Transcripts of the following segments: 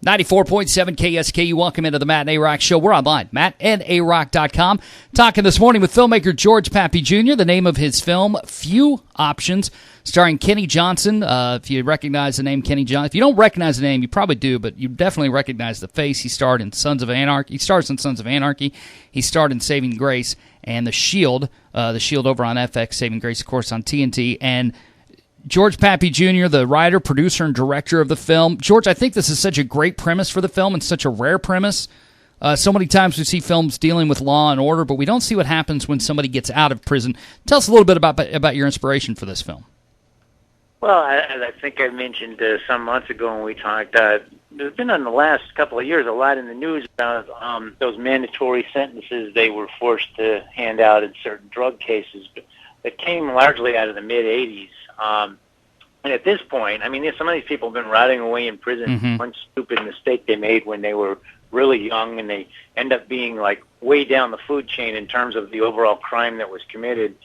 94.7 KSKU. Welcome into the Matt and A-Rock Show. We're online, mattandarock.com. Talking this morning with filmmaker George Pappy Jr., the name of his film, Few Options, starring Kenny Johnson. If you recognize the name Kenny Johnson. If you don't recognize the name, you probably do, but you definitely recognize the face. He starred in Sons of Anarchy. He stars in Sons of Anarchy. He starred in Saving Grace and The Shield over on FX, Saving Grace, of course, on TNT. And George Pappy Jr., the writer, producer, and director of the film. George, I think this is such a great premise for the film and such a rare premise. So many times we see films dealing with law and order, but we don't see what happens when somebody gets out of prison. Tell us a little bit about your inspiration for this film. Well, I think I mentioned some months ago when we talked, there's been in the last couple of years a lot in the news about those mandatory sentences they were forced to hand out in certain drug cases, but that came largely out of the mid-'80s. And at this point, I mean, some of these people have been rotting away in prison for one stupid mistake they made when they were really young, and they end up being like way down the food chain in terms of the overall crime that was committed,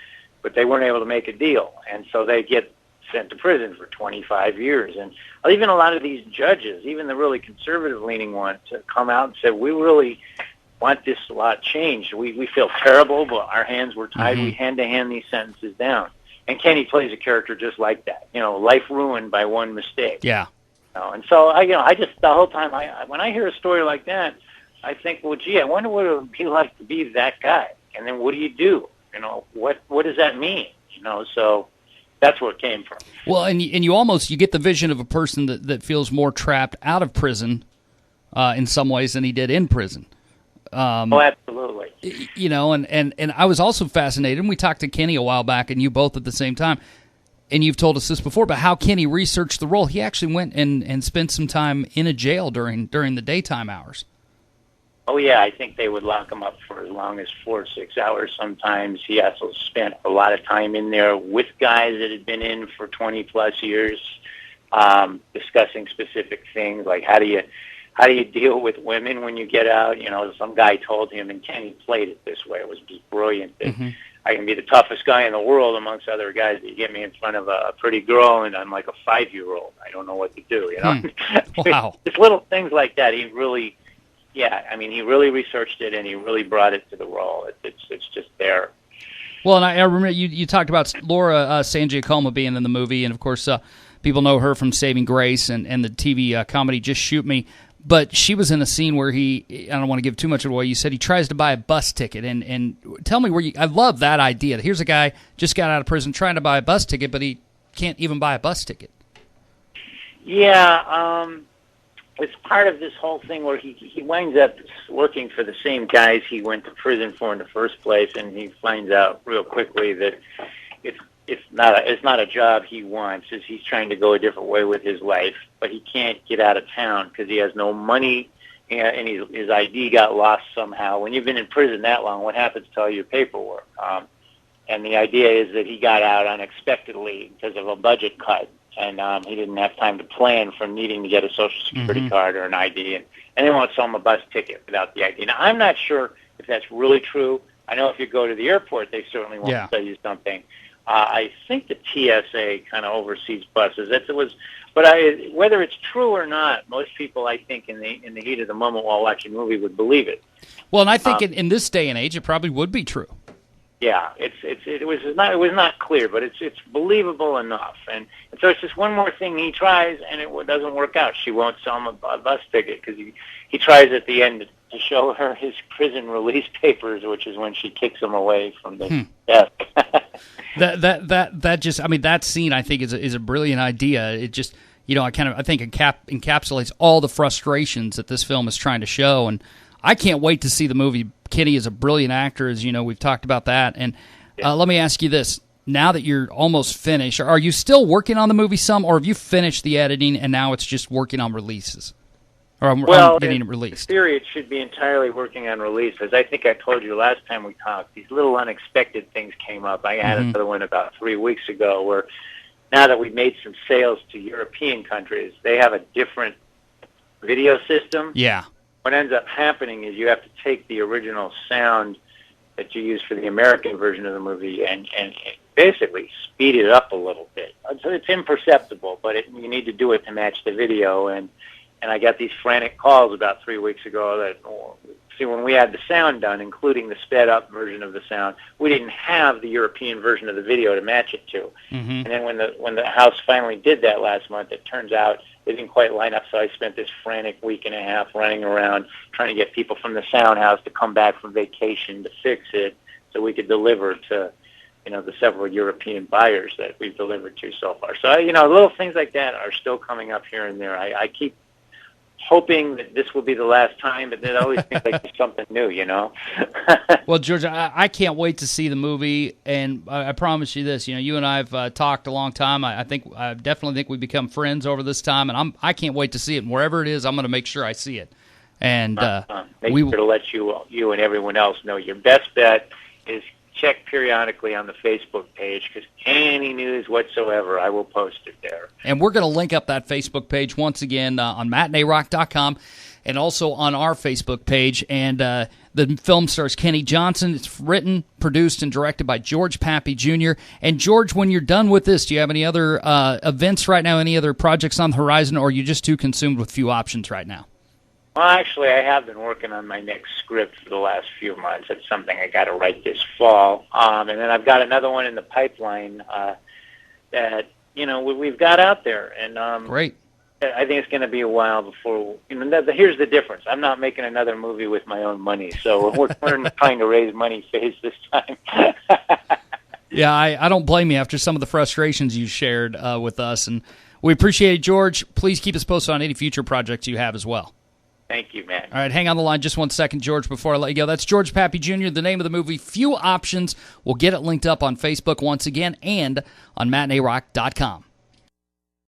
but they weren't able to make a deal, and so they get sent to prison for 25 years. And even a lot of these judges, even the really conservative-leaning ones, have come out and said, we really want this law changed. We feel terrible, but our hands were tied. We had to hand these sentences down. And Kenny plays a character just like that. You know, life ruined by one mistake. Yeah. You know, and so I just the whole time when I hear a story like that, I think, well, gee, I wonder what it would be like to be that guy. And then what do you do? You know, what does that mean? You know, so that's where it came from. Well, and you get the vision of a person that feels more trapped out of prison in some ways than he did in prison. Oh, absolutely. You know, and I was also fascinated, and we talked to Kenny a while back, and you both at the same time, and you've told us this before, but how Kenny researched the role. He actually went and spent some time in a jail during the daytime hours. Oh, yeah, I think they would lock him up for as long as 4 or 6 hours sometimes. He also spent a lot of time in there with guys that had been in for 20-plus years, discussing specific things like how do you deal with women when you get out? You know, some guy told him, and Kenny played it this way. It was just brilliant. That I can be the toughest guy in the world amongst other guys. But you get me in front of a pretty girl, and I'm like a 5-year-old. I don't know what to do, you know? Wow. Just little things like that. He really researched it, and he really brought it to the role. It's just there. Well, and I remember you talked about Laura San Giacomo being in the movie, and of course people know her from Saving Grace and the TV comedy Just Shoot Me. But she was in a scene where I don't want to give too much away, you said he tries to buy a bus ticket. And tell me I love that idea. Here's a guy just got out of prison trying to buy a bus ticket, but he can't even buy a bus ticket. Yeah, it's part of this whole thing where he winds up working for the same guys he went to prison for in the first place, and he finds out real quickly that it's not a job he wants. He's trying to go a different way with his life, but he can't get out of town because he has no money, and his ID got lost somehow. When you've been in prison that long, what happens to all your paperwork? And the idea is that he got out unexpectedly because of a budget cut, and he didn't have time to plan for needing to get a Social Security card or an ID, and they won't sell him a bus ticket without the ID. Now, I'm not sure if that's really true. I know if you go to the airport, they certainly won't sell you something. I think the TSA kind of oversees buses. Whether it's true or not, most people, I think, in the heat of the moment while watching a movie would believe it. Well, and I think in this day and age, it probably would be true. Yeah, it was not clear, but it's believable enough. And so it's just one more thing he tries, and it doesn't work out. She won't sell him a bus ticket because he tries at the end to show her his prison release papers, which is when she kicks him away from the desk. That scene I think is a brilliant idea. It just, I think encapsulates all the frustrations that this film is trying to show, and I can't wait to see the movie. Kenny is a brilliant actor, as you know, we've talked about that. And let me ask you this. Now that you're almost finished, are you still working on the movie some, or have you finished the editing and now it's just working on releases? Or getting it released? In theory, it should be entirely working on release. As I think I told you last time we talked, these little unexpected things came up. I had another one about 3 weeks ago where now that we've made some sales to European countries, they have a different video system. Yeah. What ends up happening is you have to take the original sound that you use for the American version of the movie and basically speed it up a little bit. So it's imperceptible, but you need to do it to match the video. And And I got these frantic calls about 3 weeks ago that, see, when we had the sound done, including the sped-up version of the sound, we didn't have the European version of the video to match it to. Mm-hmm. And then when the house finally did that last month, it turns out they didn't quite line up, so I spent this frantic week and a half running around trying to get people from the sound house to come back from vacation to fix it so we could deliver to, the several European buyers that we've delivered to so far. So, little things like that are still coming up here and there. I keep hoping that this will be the last time, but it always seems like there's something new, Well, George, I can't wait to see the movie, and I promise you this, you and I have talked a long time. I definitely think we become friends over this time, and I can't wait to see it. And wherever it is, I'm going to make sure I see it. And make sure to let you and everyone else know. Your best bet is check periodically on the Facebook page, because any news whatsoever, I will post it there. And we're going to link up that Facebook page once again on matineerock.com and also on our Facebook page. And the film stars Kenny Johnson. It's written, produced, and directed by George Pappy Jr. And George, when you're done with this, do you have any other events right now, any other projects on the horizon, or are you just too consumed with few options right now? Well, actually, I have been working on my next script for the last few months. It's something I got to write this fall. And then I've got another one in the pipeline that, we've got out there. And great. I think it's going to be a while before, here's the difference. I'm not making another movie with my own money. So we're trying to raise money phase this time. Yeah, I don't blame you after some of the frustrations you shared with us. And we appreciate it, George. Please keep us posted on any future projects you have as well. Thank you, man. All right, hang on the line just 1 second, George, before I let you go. That's George Pappy Jr., the name of the movie, Few Options. We'll get it linked up on Facebook once again and on matineerock.com.